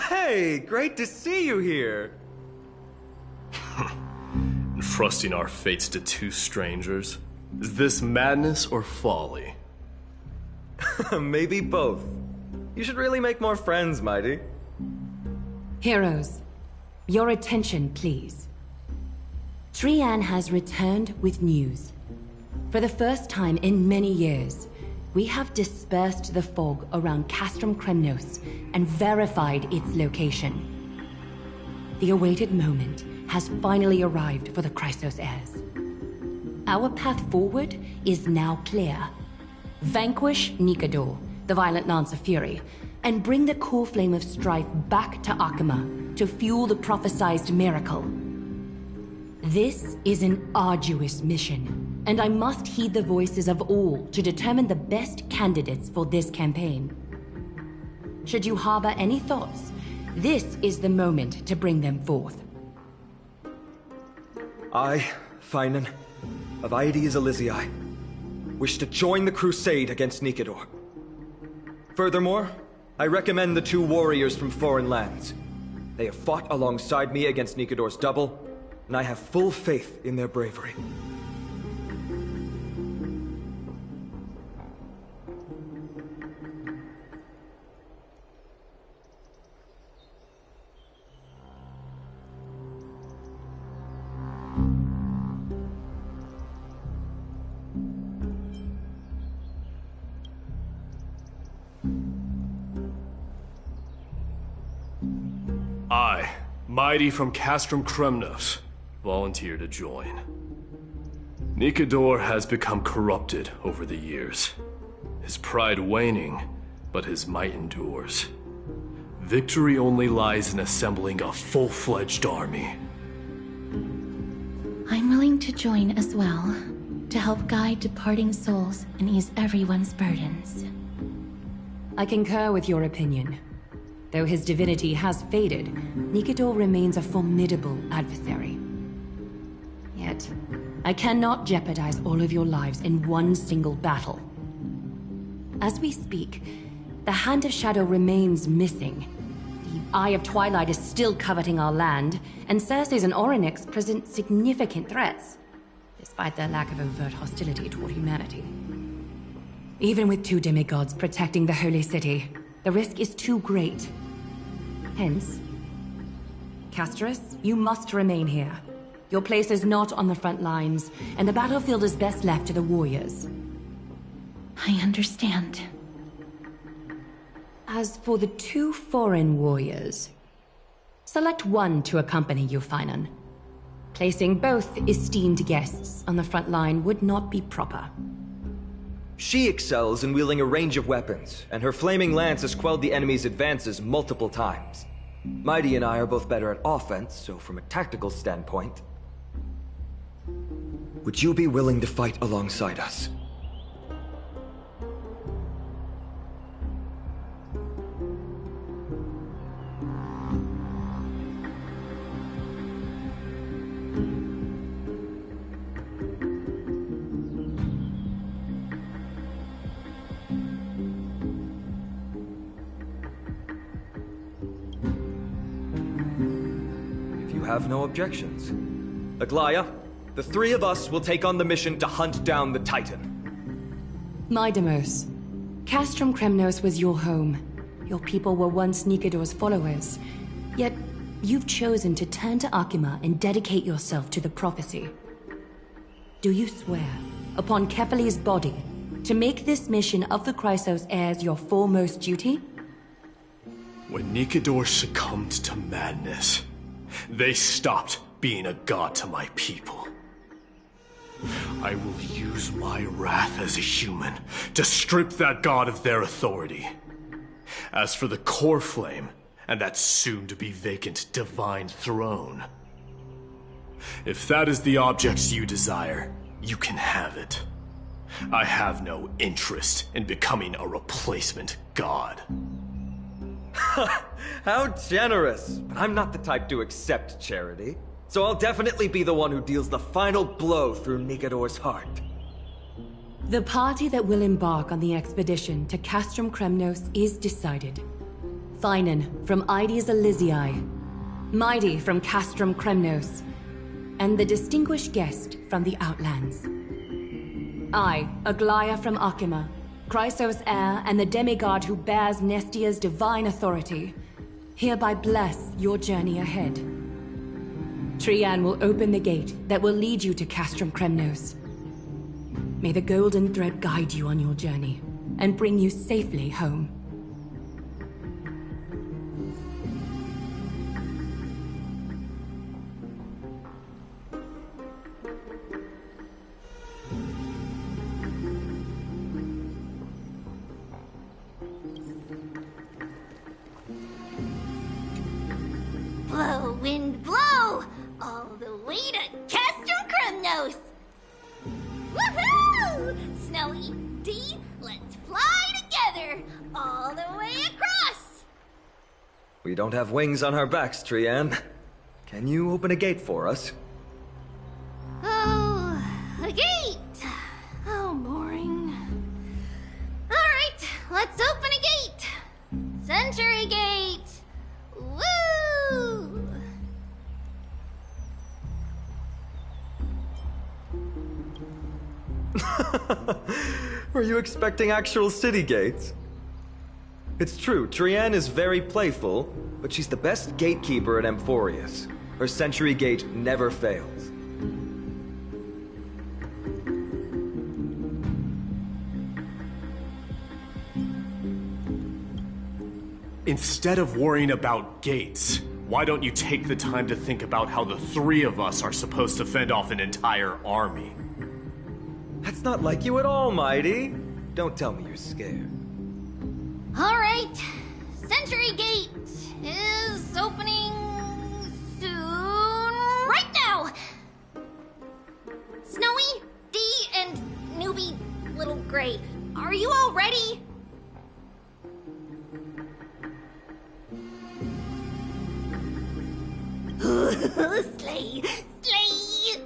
Hey, great to see you here. Entrusting our fates to two strangers? Is this madness or folly? Maybe both. You should really make more friends, Mighty. Heroes, your attention, please. Trian has returned with news. For the first time in many years, we have dispersed the fog around Castrum Kremnos and verified its location. The awaited moment has finally arrived for the Chrysos Heirs. Our path forward is now clear. Vanquish Nikador, the violent Lance of Fury, and bring the core flame of strife back to Okhema to fuel the prophesized miracle. This is an arduous mission, and I must heed the voices of all to determine the best candidates for this campaign. Should you harbor any thoughts, this is the moment to bring them forth. I, Finan, of Aedes Elysiae, wish to join the crusade against Nikador. Furthermore, I recommend the two warriors from foreign lands. They have fought alongside me against Nikador's double, and I have full faith in their bravery. I, Mighty from Castrum Kremnos, volunteer to join. Nikador has become corrupted over the years. His pride waning, but his might endures. Victory only lies in assembling a full-fledged army. I'm willing to join as well, to help guide departing souls and ease everyone's burdens. I concur with your opinion. Though his divinity has faded, Nikador remains a formidable adversary. Yet, I cannot jeopardize all of your lives in one single battle. As we speak, the Hand of Shadow remains missing. The Eye of Twilight is still coveting our land, and Circes and Orynyx present significant threats, despite their lack of overt hostility toward humanity. Even with two demigods protecting the Holy City, the risk is too great. Hence, Casterus, you must remain here. Your place is not on the front lines, and the battlefield is best left to the warriors. I understand. As for the two foreign warriors, select one to accompany you, Finan. Placing both esteemed guests on the front line would not be proper. She excels in wielding a range of weapons, and her flaming lance has quelled the enemy's advances multiple times. Mighty and I are both better at offense, so from a tactical standpoint... Would you be willing to fight alongside us? Have no objections. Aglaea, the three of us will take on the mission to hunt down the Titan. Mydemos, Castrum Kremnos was your home. Your people were once Nikador's followers. Yet, you've chosen to turn to Okhema and dedicate yourself to the prophecy. Do you swear, upon Kefali's body, to make this mission of the Chrysos Heirs your foremost duty? When Nikador succumbed to madness, they stopped being a god to my people. I will use my wrath as a human to strip that god of their authority. As for the core flame, and that soon-to-be vacant divine throne, if that is the object you desire, you can have it. I have no interest in becoming a replacement god. How generous! But I'm not the type to accept charity, so I'll definitely be the one who deals the final blow through Nikador's heart. The party that will embark on the expedition to Castrum Kremnos is decided. Finan from Ides Elysiae, Mighty from Castrum Kremnos, and the distinguished guest from the Outlands. I, Aglaea from Okhema, Chrysos Heir, and the demigod who bears Nestia's divine authority, hereby bless your journey ahead. Trian will open the gate that will lead you to Castrum Kremnos. May the golden thread guide you on your journey and bring you safely home. Blow, wind, blow! All the way to Castrum Kremnos! Woohoo! Snowy, D, let's fly together! All the way across! We don't have wings on our backs, Trian. Can you open a gate for us? Oh, a gate! Oh, boring. Alright, let's open a gate! Century Gate! Woo! Were you expecting actual city gates? It's true, Trian is very playful, but she's the best gatekeeper at Amphoreus. Her Century Gate never fails. Instead of worrying about gates, why don't you take the time to think about how the three of us are supposed to fend off an entire army? That's not like you at all, Mighty. Don't tell me you're scared. Alright, Century Gate is opening soon. Right now! Snowy, D, and newbie Little Gray, are you all ready? Slay! Slay!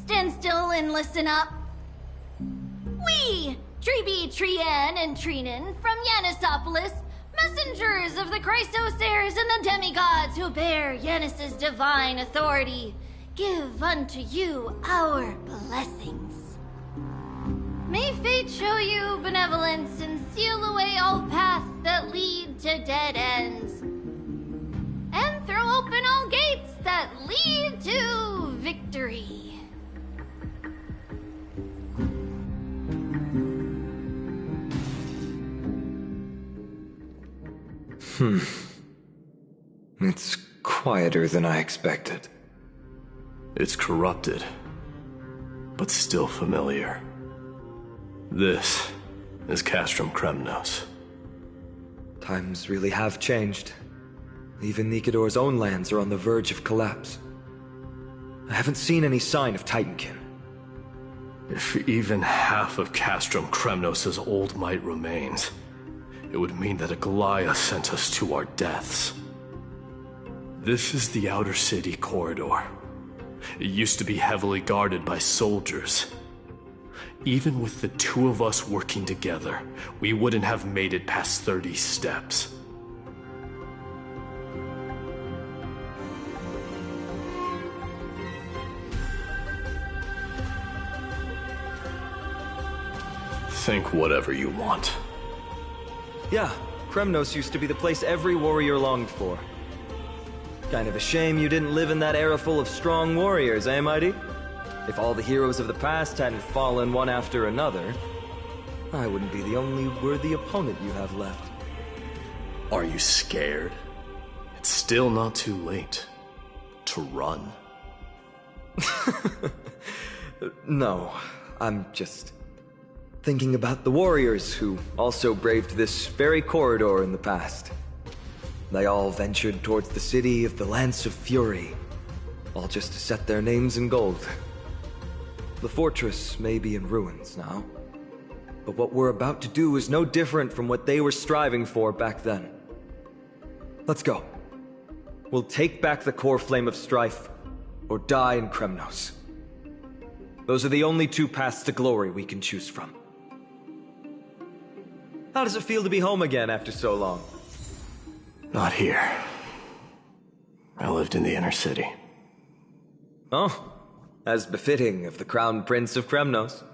Stand still and listen up. We, Treeby, Trian, and Trinan from Yanisopolis, messengers of the Chrysos Heirs and the demigods who bear Yanis's divine authority, give unto you our blessings. May fate show you benevolence and seal away all paths that lead to dead ends, and throw open all gates that lead to victory. It's quieter than I expected. It's corrupted, but still familiar. This is Castrum Kremnos. Times really have changed. Even Nikidor's own lands are on the verge of collapse. I haven't seen any sign of Titankin. If even half of Castrum Kremnos' old might remains, it would mean that Aglaea sent us to our deaths. This is the outer city corridor. It used to be heavily guarded by soldiers. Even with the two of us working together, we wouldn't have made it past 30 steps. Think whatever you want. Yeah, Kremnos used to be the place every warrior longed for. Kind of a shame you didn't live in that era full of strong warriors, eh, Mighty? If all the heroes of the past hadn't fallen one after another, I wouldn't be the only worthy opponent you have left. Are you scared? It's still not too late to run. No, I'm just thinking about the warriors who also braved this very corridor in the past. They all ventured towards the city of the Lance of Fury, all just to set their names in gold. the fortress may be in ruins now, but what we're about to do is no different from what they were striving for back then. Let's go. We'll take back the core flame of strife, or die in Kremnos. Those are the only two paths to glory we can choose from. How does it feel to be home again after so long? Not here. I lived in the inner city. Oh, as befitting of the Crown Prince of Kremnos.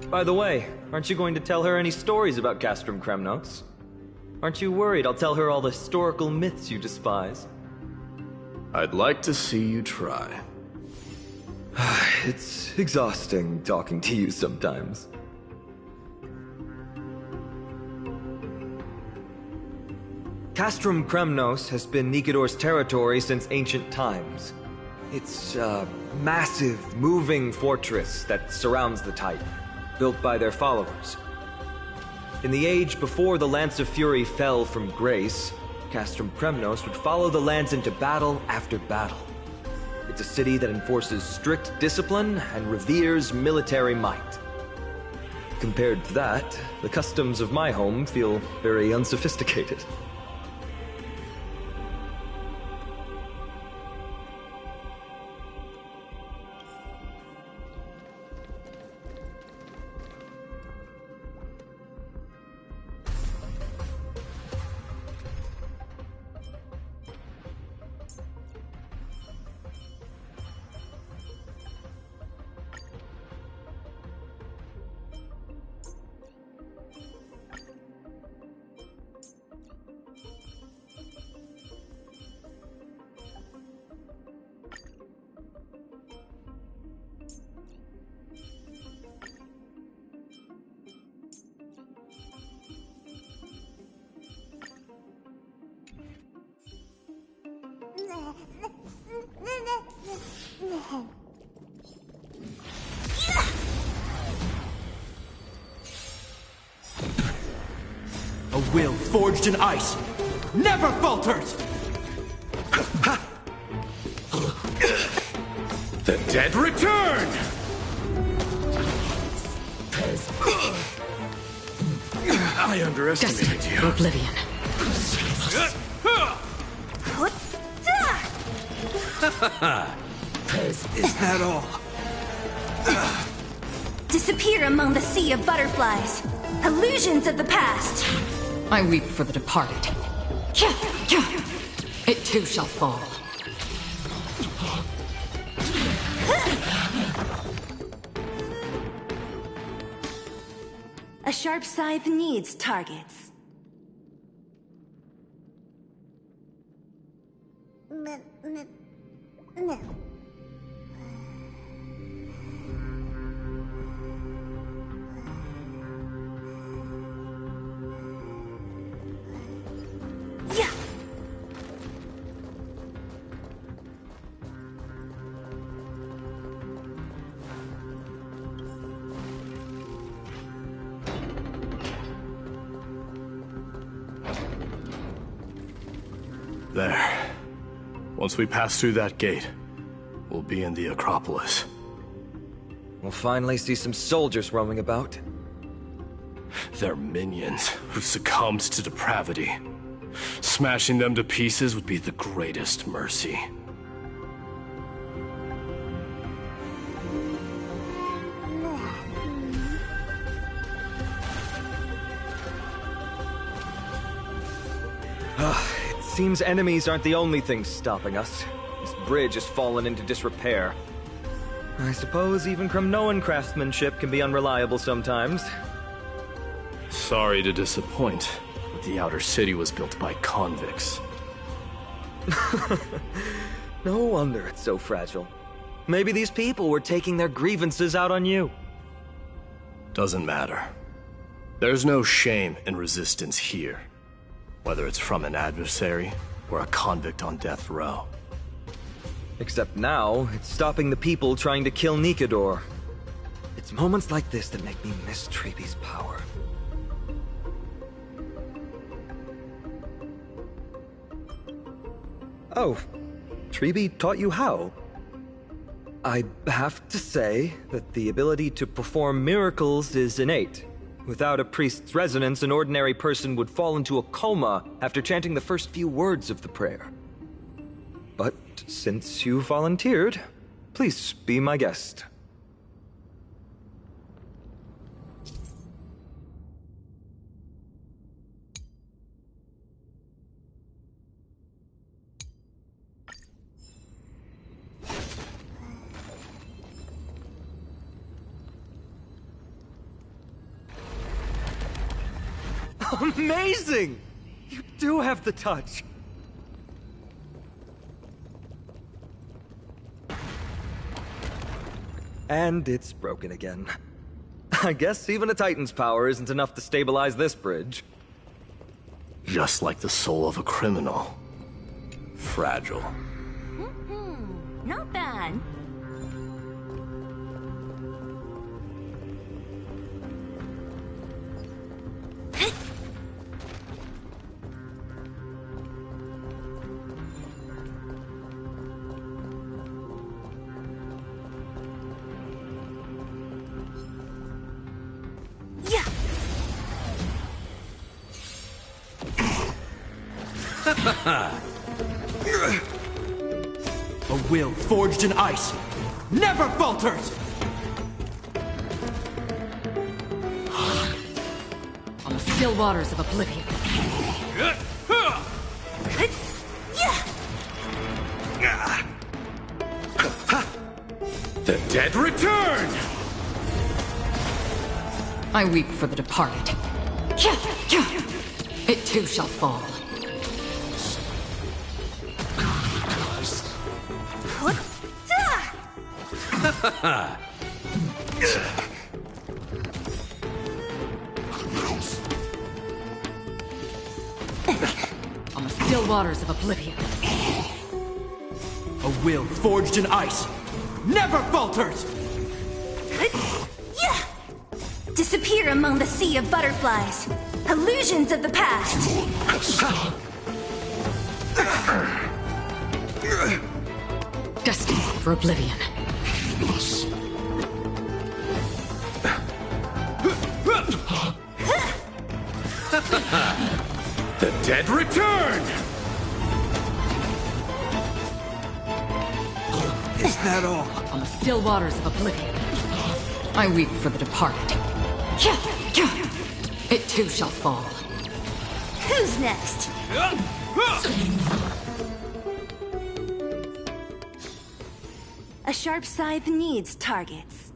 By the way, aren't you going to tell her any stories about Castrum Kremnos? Aren't you worried I'll tell her all the historical myths you despise? I'd like to see you try. It's exhausting talking to you sometimes. Castrum Kremnos has been Nikidor's territory since ancient times. It's a massive, moving fortress that surrounds the Titan, built by their followers. In the age before the Lance of Fury fell from grace, Castrum Kremnos would follow the lands into battle after battle. It's a city that enforces strict discipline and reveres military might. Compared to that, the customs of my home feel very unsophisticated. A will forged in ice never falters! The dead return! I underestimated Destiny, you. oblivion. Is that all? Disappear among the sea of butterflies. Illusions of the past. I weep for the departed. It too shall fall. A sharp scythe needs targets. Yeah. There. Once we pass through that gate, we'll be in the Acropolis. We'll finally see some soldiers roaming about. They're minions who succumbed to depravity. Smashing them to pieces would be the greatest mercy. It seems enemies aren't the only things stopping us. This bridge has fallen into disrepair. I suppose even Kremnoan craftsmanship can be unreliable sometimes. Sorry to disappoint, but the outer city was built by convicts. No wonder it's so fragile. Maybe these people were taking their grievances out on you. Doesn't matter. There's no shame in resistance here, whether it's from an adversary or a convict on death row. Except now, it's stopping the people trying to kill Nikador. It's moments like this that make me miss Treeby's power. Oh, Treeby taught you how? I have to say that the ability to perform miracles is innate. Without a priest's resonance, an ordinary person would fall into a coma after chanting the first few words of the prayer. But since you volunteered, please be my guest. Amazing! You do have the touch. And it's broken again. I guess even a Titan's power isn't enough to stabilize this bridge. Just like the soul of a criminal. Fragile. Not bad. A will forged in ice never falters! On the still waters of oblivion. The dead return! I weep for the departed. It too shall fall. On the still waters of oblivion. A will forged in ice never falters! Disappear among the sea of butterflies. Illusions of the past. Destined for oblivion. The dead return! Is that all? On the still waters of oblivion. I weep for the departed. It too shall fall. Who's next? A sharp scythe needs targets.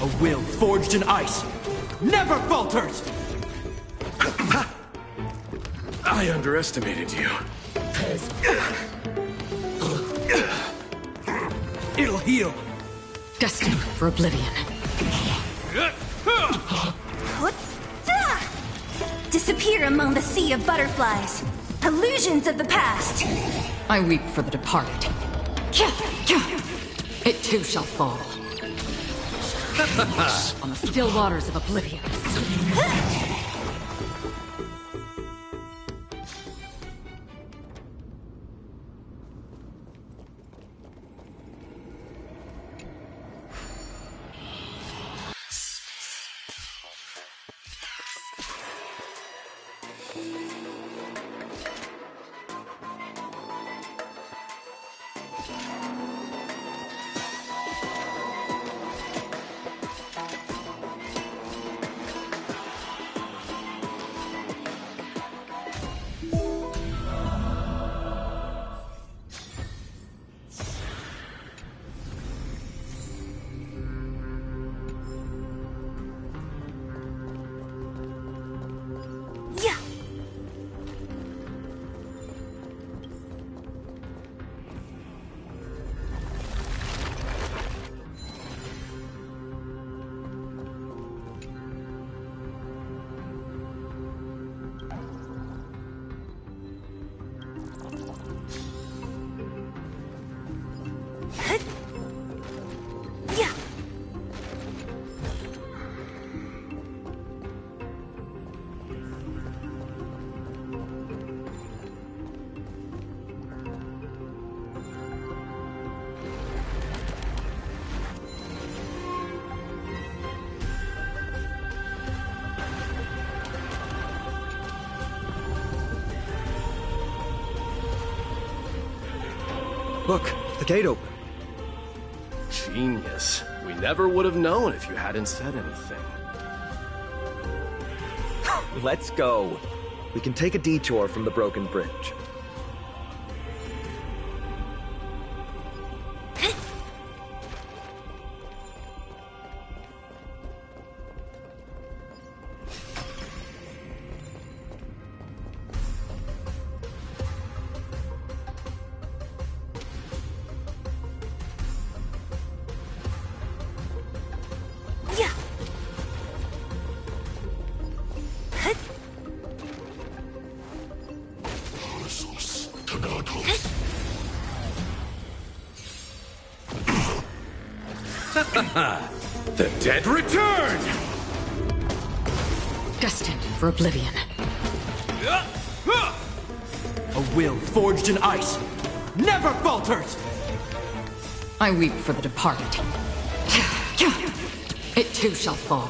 A will forged in ice never falters! I underestimated you. It'll heal! Destined for oblivion. Disappear among the sea of butterflies. Illusions of the past. I weep for the departed. It too shall fall. On the still waters of oblivion. Look, the gate open. Genius. We never would have known if you hadn't said anything. Let's go. We can take a detour from the broken bridge. The dead return! Destined for oblivion. A will forged in ice never falters! I weep for the departed. It too shall fall.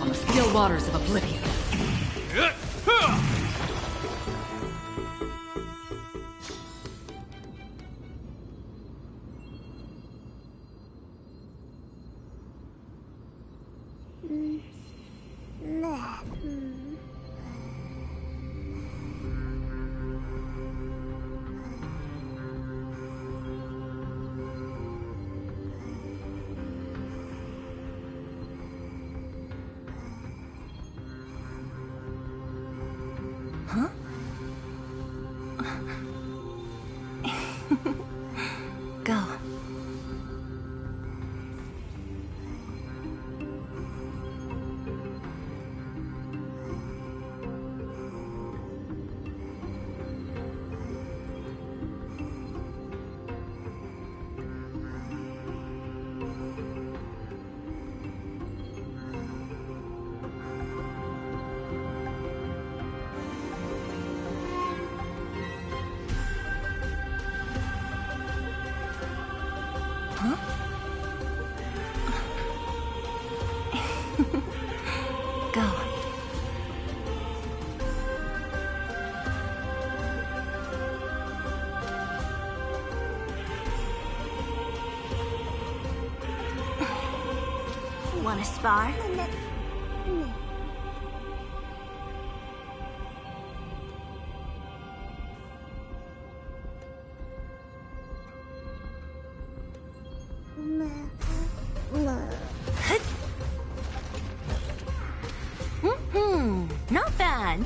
On the still waters of oblivion. Go. Go. Want to spar? Not bad.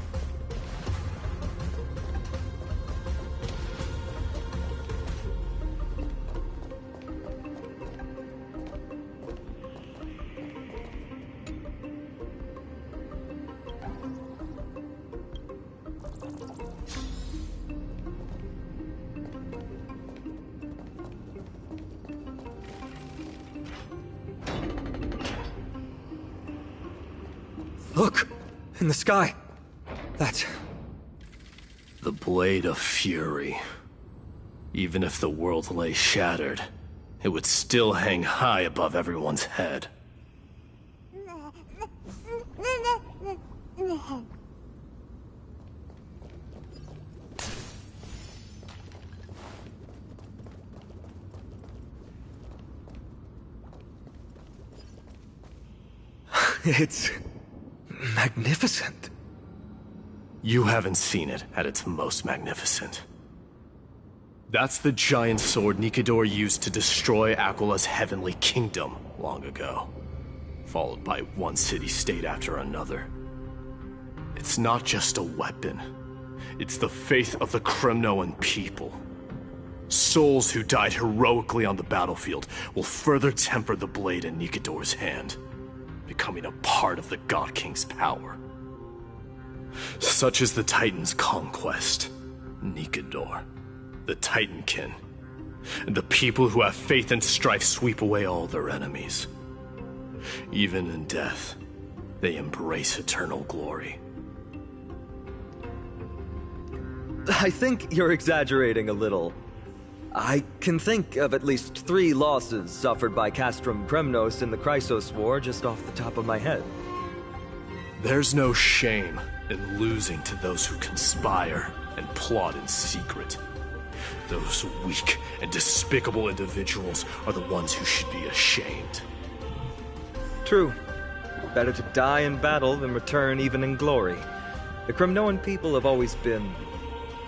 Look! In the sky! That's... The Blade of Fury. Even if the world lay shattered, it would still hang high above everyone's head. It's... magnificent. You haven't seen it at its most magnificent. That's the giant sword Nikidor used to destroy Aglaea's heavenly kingdom long ago, followed by one city-state after another. It's not just a weapon. It's the faith of the Kremnoan people. Souls who died heroically on the battlefield will further temper the blade in Nikidor's hand, becoming a part of the God King's power. Such is the Titan's conquest. Nikidor, the Titankin, and the people who have faith and strife sweep away all their enemies. Even in death, they embrace eternal glory. I think you're exaggerating a little. I can think of at least 3 losses suffered by Castrum Kremnos in the Chrysos War just off the top of my head. There's no shame in losing to those who conspire and plot in secret. Those weak and despicable individuals are the ones who should be ashamed. True. Better to die in battle than return even in glory. The Kremnoan people have always been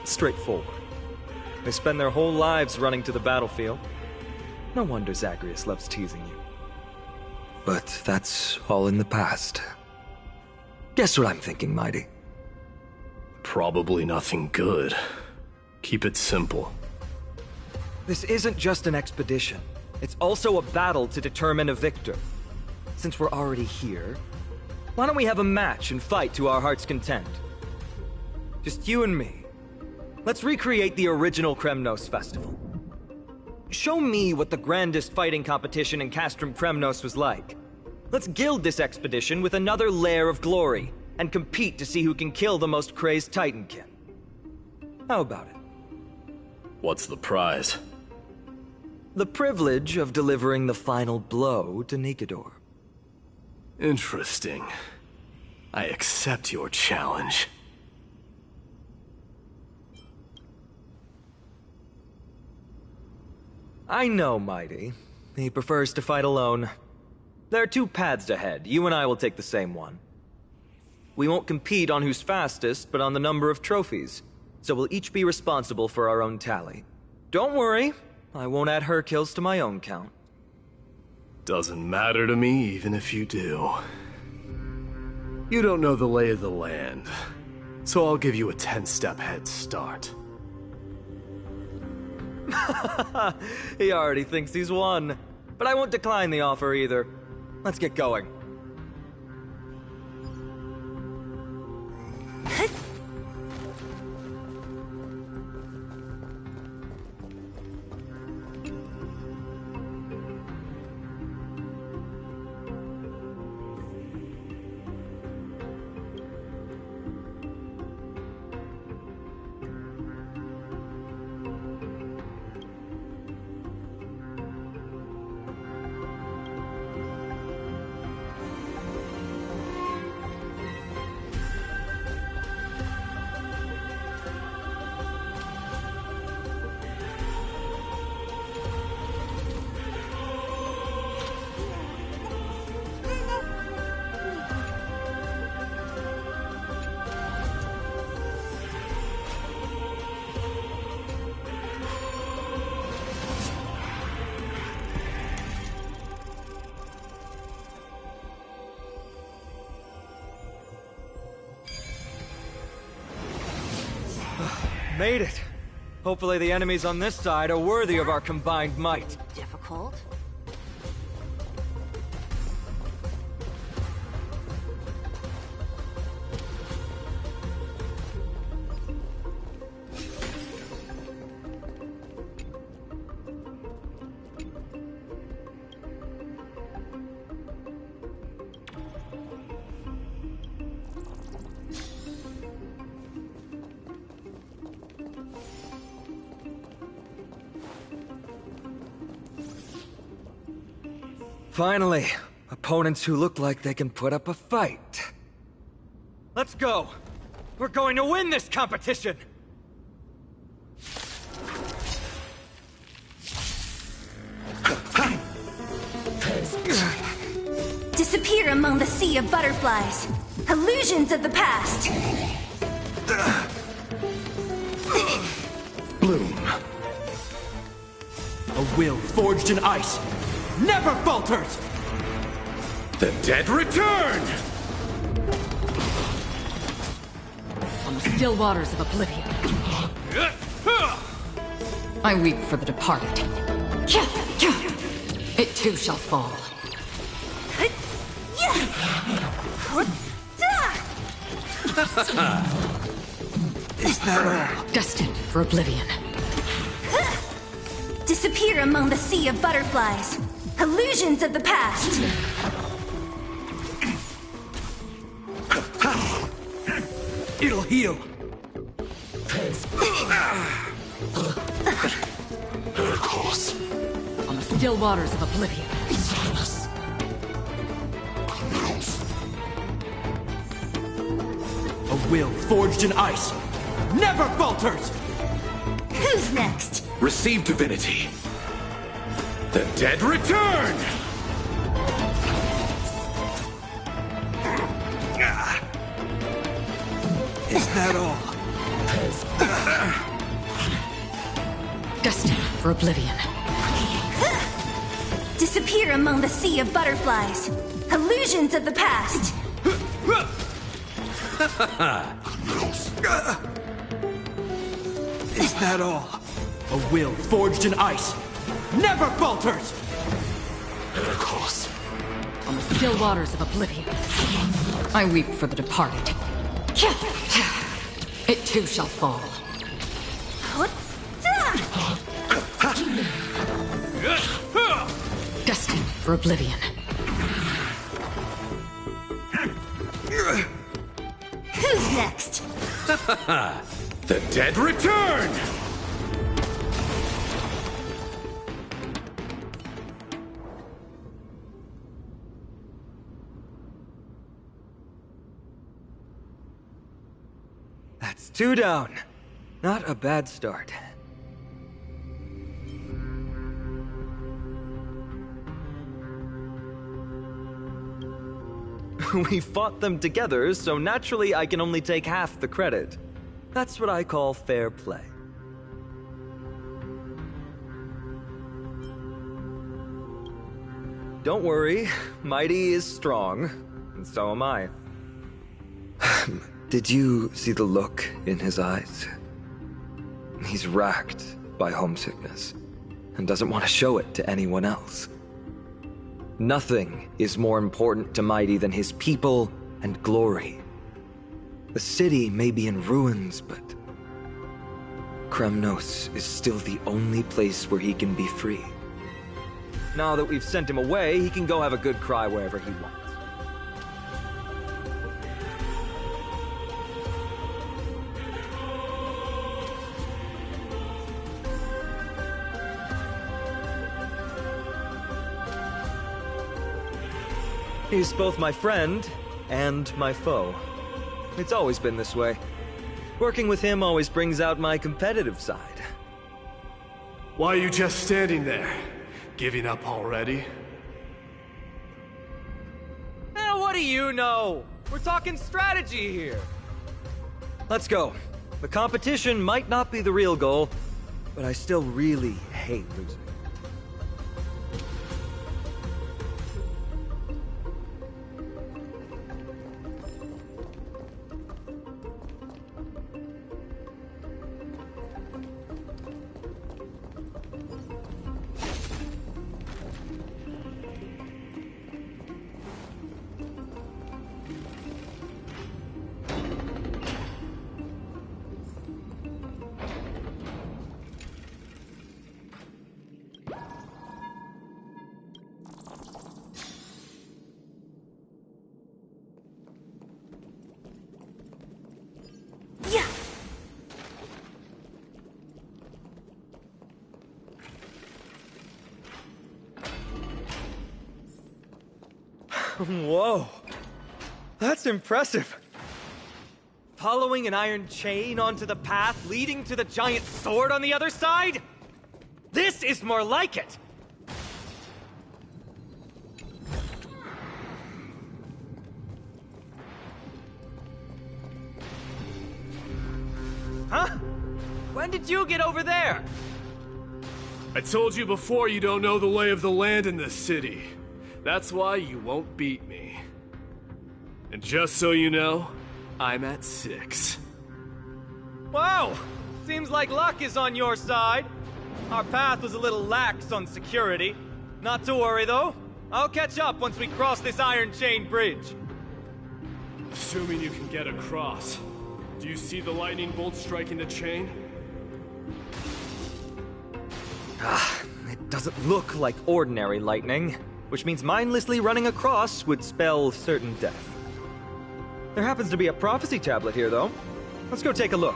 straightforward. They spend their whole lives running to the battlefield. No wonder Zagreus loves teasing you. But that's all in the past. Guess what I'm thinking, Mighty? Probably nothing good. Keep it simple. This isn't just an expedition. It's also a battle to determine a victor. Since we're already here, why don't we have a match and fight to our heart's content? Just you and me. Let's recreate the original Kremnos festival. Show me what the grandest fighting competition in Castrum Kremnos was like. Let's gild this expedition with another layer of glory, and compete to see who can kill the most crazed Titankin. How about it? What's the prize? The privilege of delivering the final blow to Nikedor. Interesting. I accept your challenge. I know, Mighty. He prefers to fight alone. There are 2 paths ahead. You and I will take the same one. We won't compete on who's fastest, but on the number of trophies. So we'll each be responsible for our own tally. Don't worry, I won't add her kills to my own count. Doesn't matter to me, even if you do. You don't know the lay of the land, so I'll give you a 10-step head start. He already thinks he's won. But I won't decline the offer either. Let's get going. Made it. Hopefully the enemies on this side are worthy of our combined might. Difficult? Finally, opponents who look like they can put up a fight. Let's go! We're going to win this competition! Disappear among the sea of butterflies. Illusions of the past. Bloom. A will forged in ice never falters! The dead return! On the still waters of oblivion, I weep for the departed. It too shall fall. Is that all? Destined for oblivion. Disappear among the sea of butterflies. Illusions of the past. It'll heal. course. On the still waters of oblivion. Silence. Unveils. A will forged in ice never falters! Who's next? Receive divinity. The dead return! Is that all? Destined for oblivion. Disappear among the sea of butterflies. Illusions of the past. Is that all? A will forged in ice never falters! Of course. On the still waters of oblivion. I weep for the departed. It too shall fall. Destined for oblivion. Who's next? The dead return! That's 2 down. Not a bad start. We fought them together, so naturally I can only take half the credit. That's what I call fair play. Don't worry, Mighty is strong, and so am I. Did you see the look in his eyes? He's racked by homesickness, and doesn't want to show it to anyone else. Nothing is more important to Mighty than his people and glory. The city may be in ruins, but Kremnos is still the only place where he can be free. Now that we've sent him away, he can go have a good cry wherever he wants. He's both my friend and my foe. It's always been this way. Working with him always brings out my competitive side. Why are you just standing there? Giving up already? What do you know? We're talking strategy here. Let's go. The competition might not be the real goal, but I still really hate losing. Whoa, that's impressive. Following an iron chain onto the path leading to the giant sword on the other side? This is more like it. Huh? When did you get over there? I told you before you don't know the lay of the land in this city. That's why you won't beat me. And just so you know, I'm at 6. Wow! Seems like luck is on your side. Our path was a little lax on security. Not to worry, though. I'll catch up once we cross this iron chain bridge. Assuming you can get across. Do you see the lightning bolt striking the chain? It doesn't look like ordinary lightning, which means mindlessly running across would spell certain death. There happens to be a prophecy tablet here, though. Let's go take a look.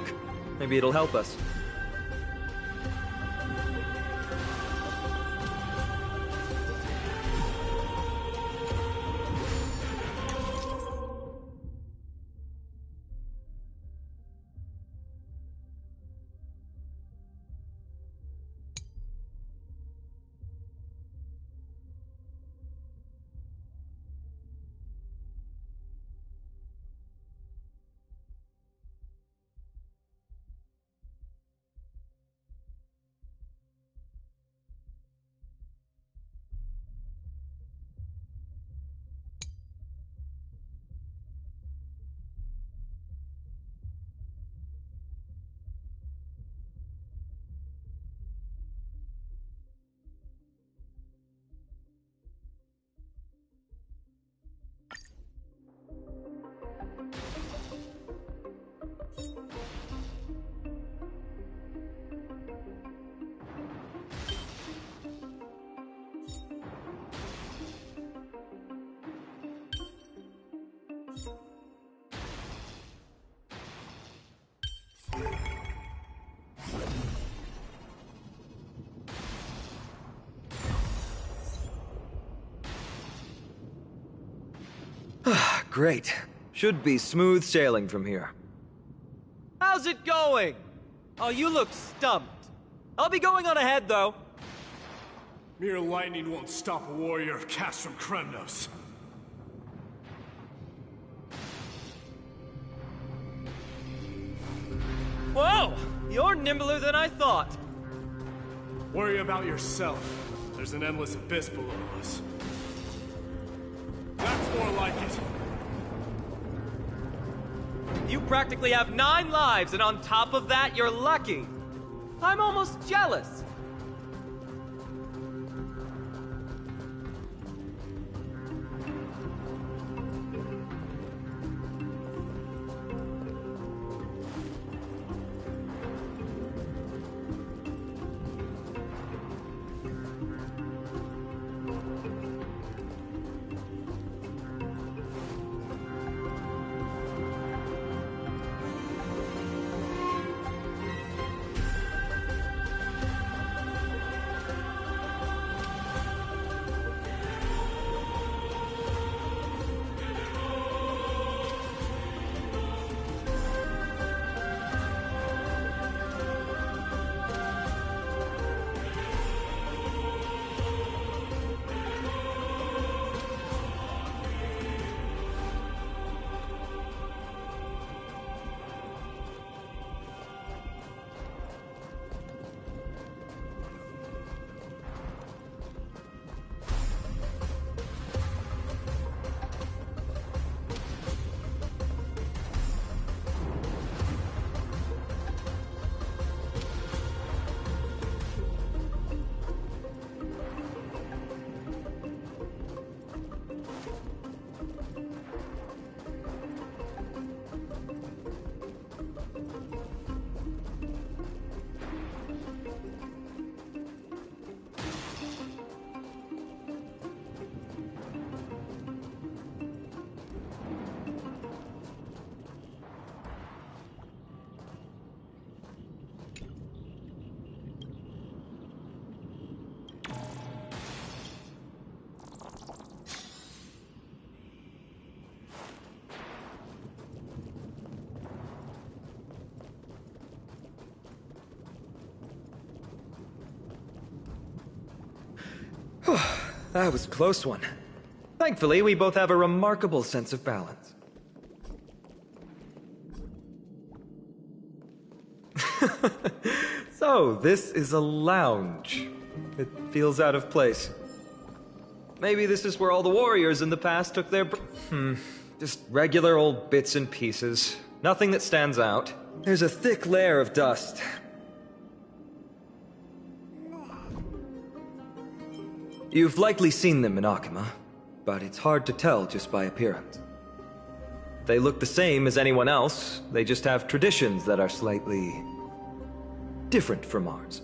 Maybe it'll help us. Great. Should be smooth sailing from here. How's it going? Oh, you look stumped. I'll be going on ahead, though. Mere lightning won't stop a warrior cast from Kremnos. Whoa! You're nimbler than I thought. Worry about yourself. There's an endless abyss below us. That's more like it. You practically have 9 lives, and on top of that, you're lucky. I'm almost jealous. That was a close one. Thankfully, we both have a remarkable sense of balance. So, this is a lounge. It feels out of place. Maybe this is where all the warriors in the past took their just regular old bits and pieces. Nothing that stands out. There's a thick layer of dust. You've likely seen them in Okhema, but it's hard to tell just by appearance. They look the same as anyone else, they just have traditions that are slightly different from ours.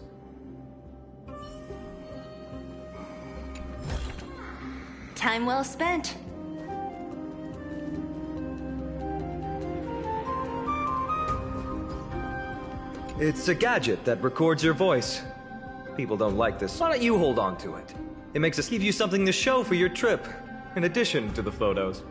Time well spent. It's a gadget that records your voice. People don't like this. Why don't you hold on to it? It makes us give you something to show for your trip, in addition to the photos.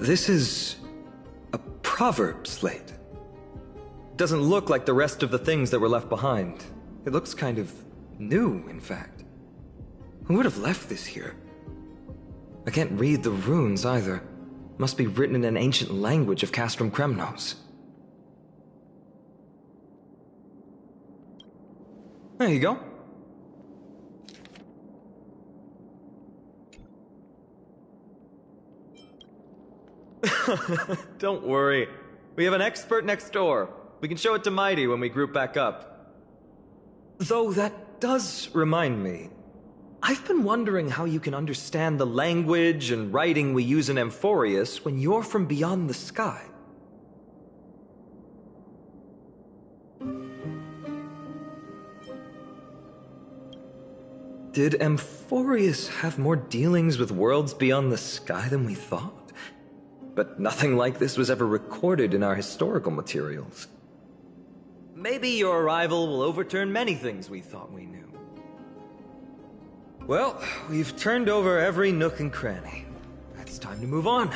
This is a proverb slate. Doesn't look like the rest of the things that were left behind. It looks kind of new, in fact. Who would have left this here? I can't read the runes either. Must be written in an ancient language of Castrum Kremnos. There you go. Don't worry. We have an expert next door. We can show it to Mighty when we group back up. Though that does remind me. I've been wondering how you can understand the language and writing we use in Amphoreus when you're from beyond the sky. Did Amphoreus have more dealings with worlds beyond the sky than we thought? But nothing like this was ever recorded in our historical materials. Maybe your arrival will overturn many things we thought we knew. Well, we've turned over every nook and cranny. It's time to move on.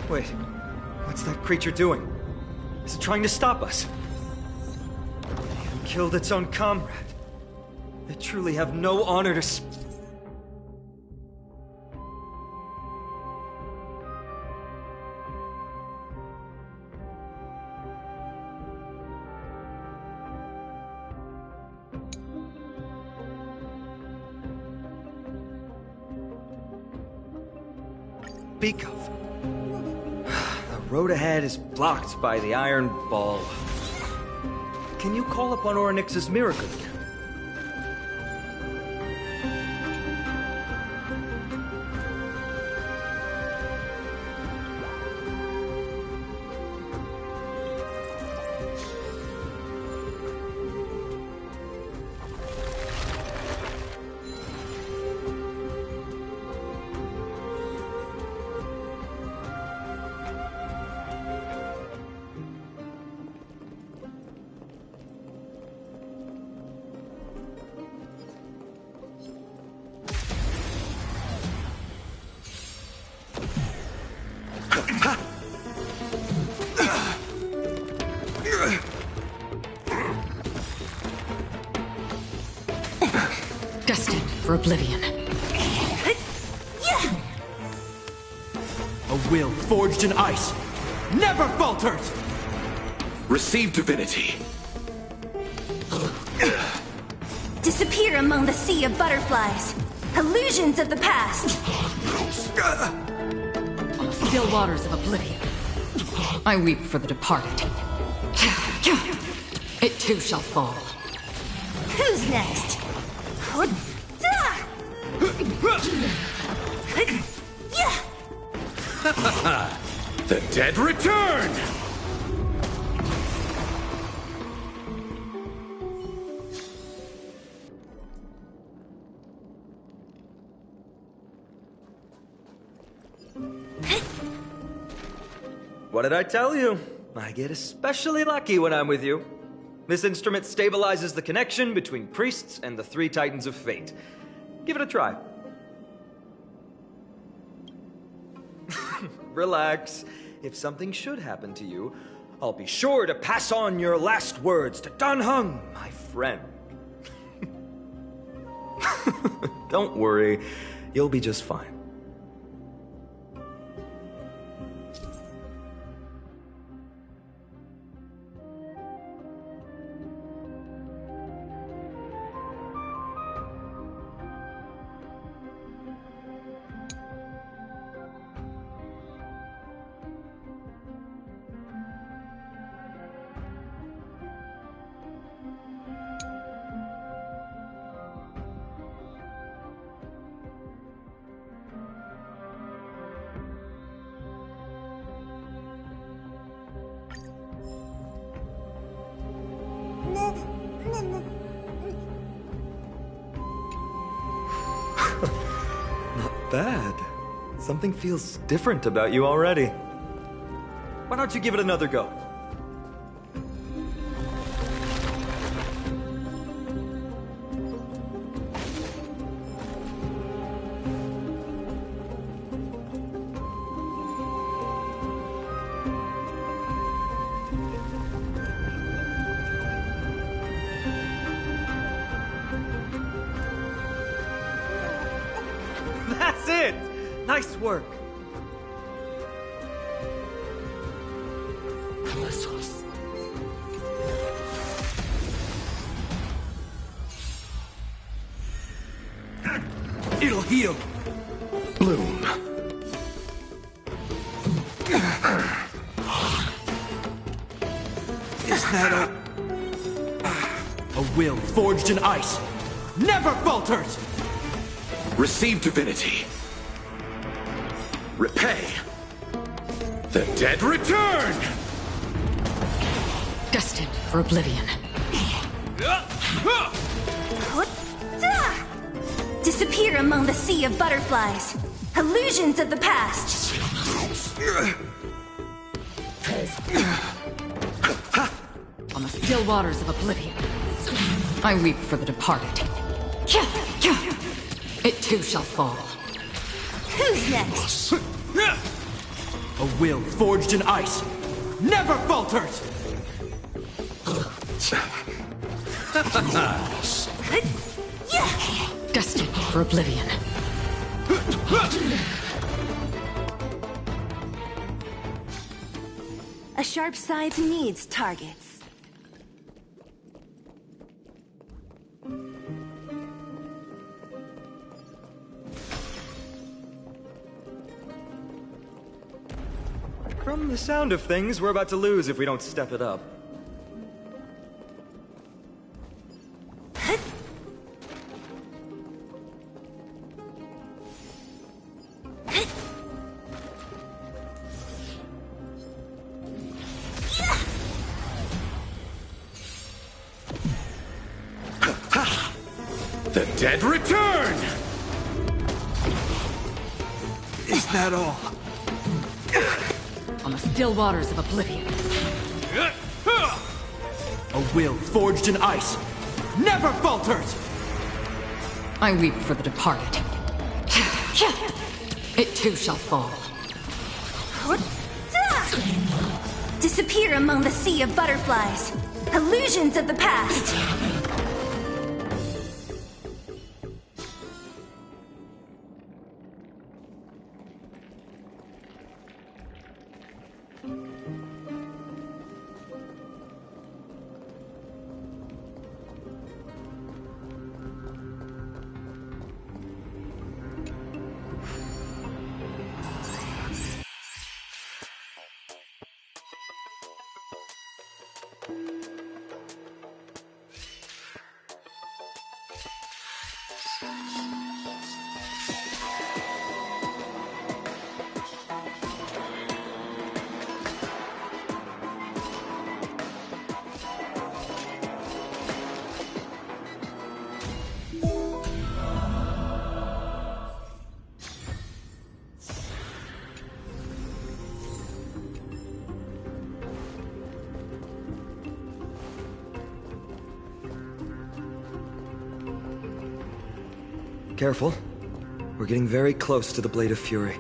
Wait, what's that creature doing? Is it trying to stop us? It even killed its own comrade. They truly have no honor to speak of. The road ahead is blocked by the iron ball. Can you call upon Orynyx's miracle again? Destined for oblivion. A will forged in ice never falters! Receive divinity. Disappear among the sea of butterflies. Illusions of the past. On the still waters of oblivion, I weep for the departed. It too shall fall. Who's next? The dead return! What did I tell you? I get especially lucky when I'm with you. This instrument stabilizes the connection between priests and the three titans of fate. Give it a try. Relax. If something should happen to you, I'll be sure to pass on your last words to Dan Heng, my friend. Don't worry, you'll be just fine. Not bad. Something feels different about you already. Why don't you give it another go? That's it! Nice work. It'll heal. Bloom. Is that a will forged in ice? Never falters! Receive divinity. Repay. The dead return! Destined for oblivion. Disappear among the sea of butterflies. Illusions of the past. On the still waters of oblivion, I weep for the departed. It too shall fall. Who's next? A will forged in ice. Never falters! Destined for oblivion. A sharp side needs targets. From the sound of things, we're about to lose if we don't step it up. The dead return! Is that all? On the still waters of oblivion. A will forged in ice. Never falters! I weep for the departed. It too shall fall. Disappear among the sea of butterflies. Illusions of the past. Careful. We're getting very close to the Blade of Fury.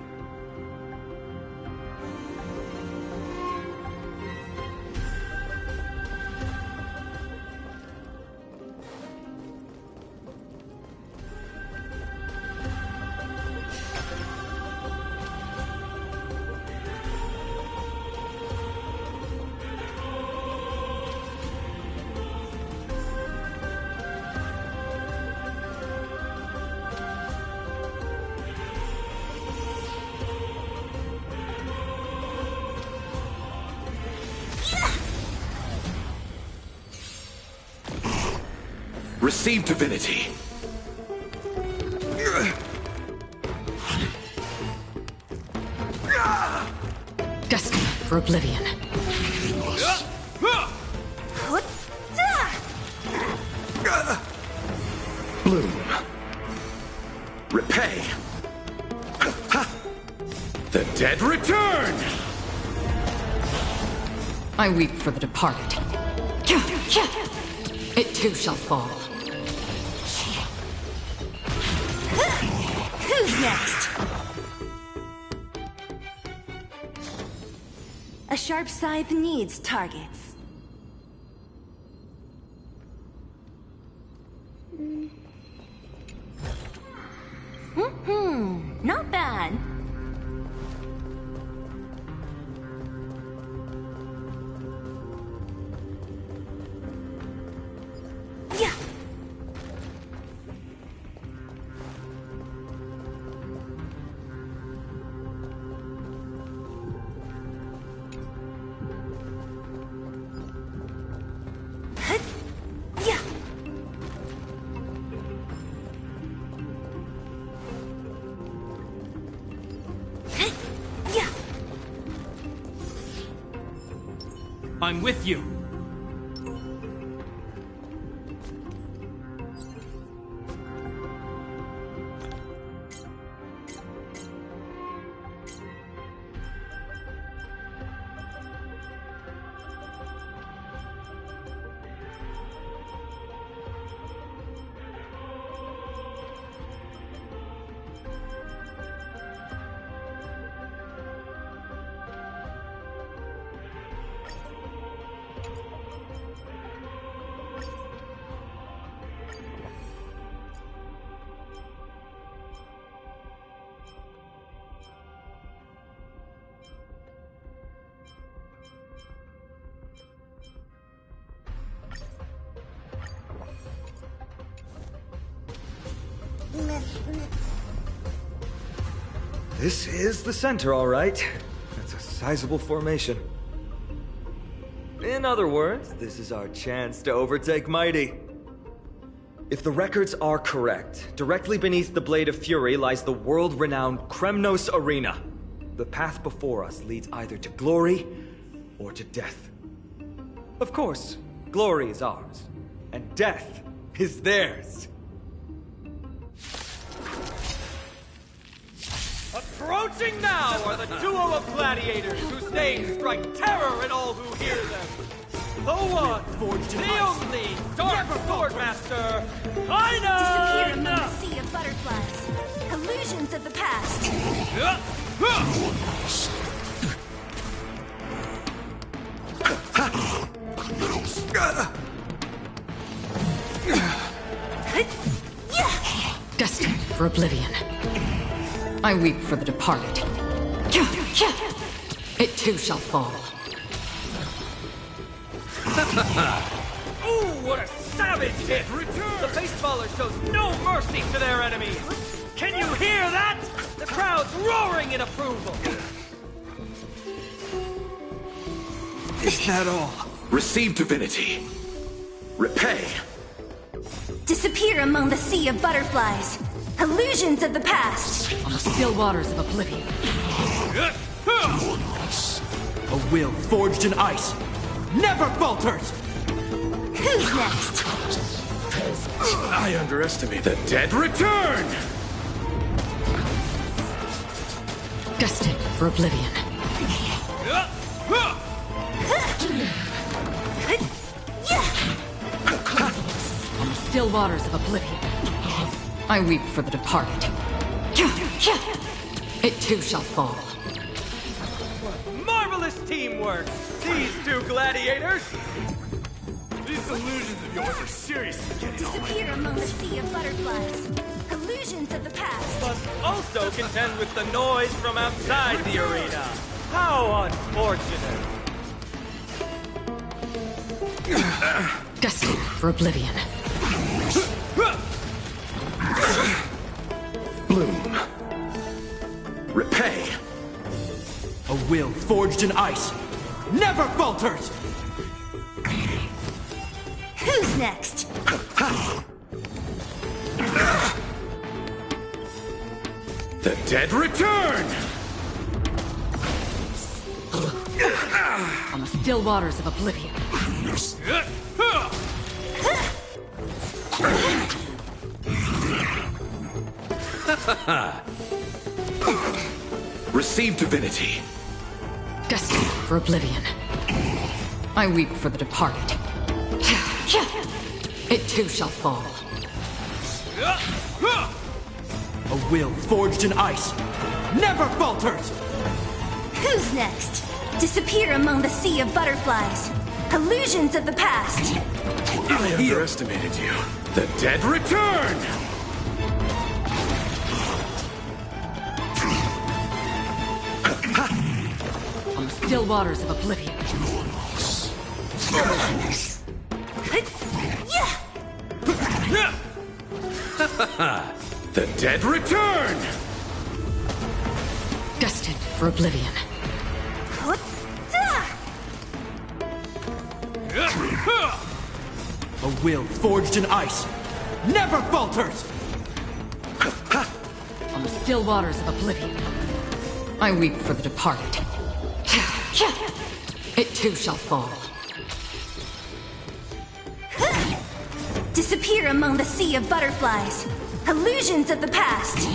Receive divinity. Destined for oblivion. Bloom. Repay. The dead return! I weep for the departed. It too shall fall. Who's next? A sharp scythe needs targets. Not bad. Yeah. Yeah. Yeah. I'm with you. This is the center, all right. That's a sizable formation. In other words, this is our chance to overtake Mighty. If the records are correct, directly beneath the Blade of Fury lies the world-renowned Kremnos Arena. The path before us leads either to glory or to death. Of course, glory is ours, and death is theirs. Approaching now are the duo of gladiators whose names strike terror in all who hear them. The one, the only, Dark Swordmaster, Disappear among Aina! the sea of butterflies. Illusions of the past. Destined for oblivion. I weep for the departed. It too shall fall. Ooh, what a savage hit! The baseballer shows no mercy to their enemies! Can you hear that? The crowd's roaring in approval! Is that all? Receive divinity. Repay. Disappear among the sea of butterflies. Illusions of the past. On the still waters of oblivion. A will forged in ice never falters! Who's next? I underestimate the dead return! Destined for oblivion. On the still waters of oblivion. I weep for the departed. It too shall fall. Marvelous teamwork! These two gladiators! These illusions of yours are seriously getting on my Disappear among the sea of butterflies. Illusions of the past. Must also contend with the noise from outside the arena. How unfortunate! Destined for oblivion. Bloom. Repay. A will forged in ice never falters! Who's next? The dead return! On the still waters of oblivion. Receive divinity. Destined for oblivion. I weep for the departed. It too shall fall. A will forged in ice never falters! Who's next? Disappear among the sea of butterflies. Illusions of the past. I underestimated you. The dead return! On the still waters of oblivion. The dead return! Destined for oblivion. A will forged in ice never falters! On the still waters of oblivion. I weep for the departed. It too shall fall. Disappear among the sea of butterflies. Illusions of the past.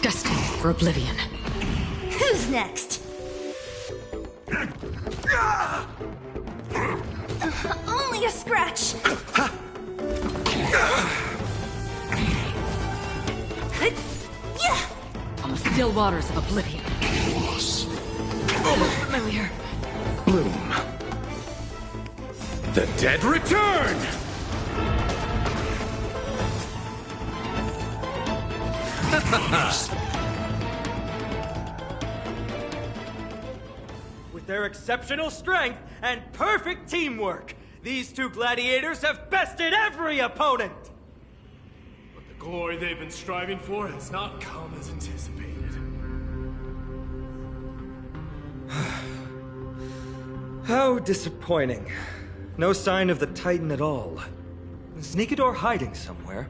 Destined for oblivion. Who's next? Only a scratch. On the still waters of oblivion. Familiar. Bloom. The dead return! With their exceptional strength and perfect teamwork, these two gladiators have bested every opponent! But the glory they've been striving for has not come as anticipated. How disappointing. No sign of the Titan at all. Is Nikador hiding somewhere?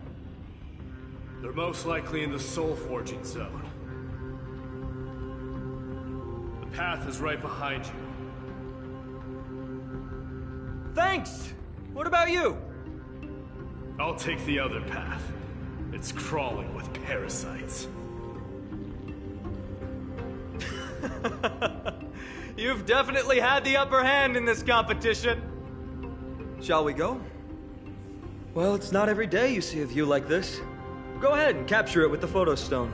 They're most likely in the soul forging zone. The path is right behind you. Thanks! What about you? I'll take the other path. It's crawling with parasites. You've definitely had the upper hand in this competition. Shall we go? Well, it's not every day you see a view like this. Go ahead and capture it with the photo stone.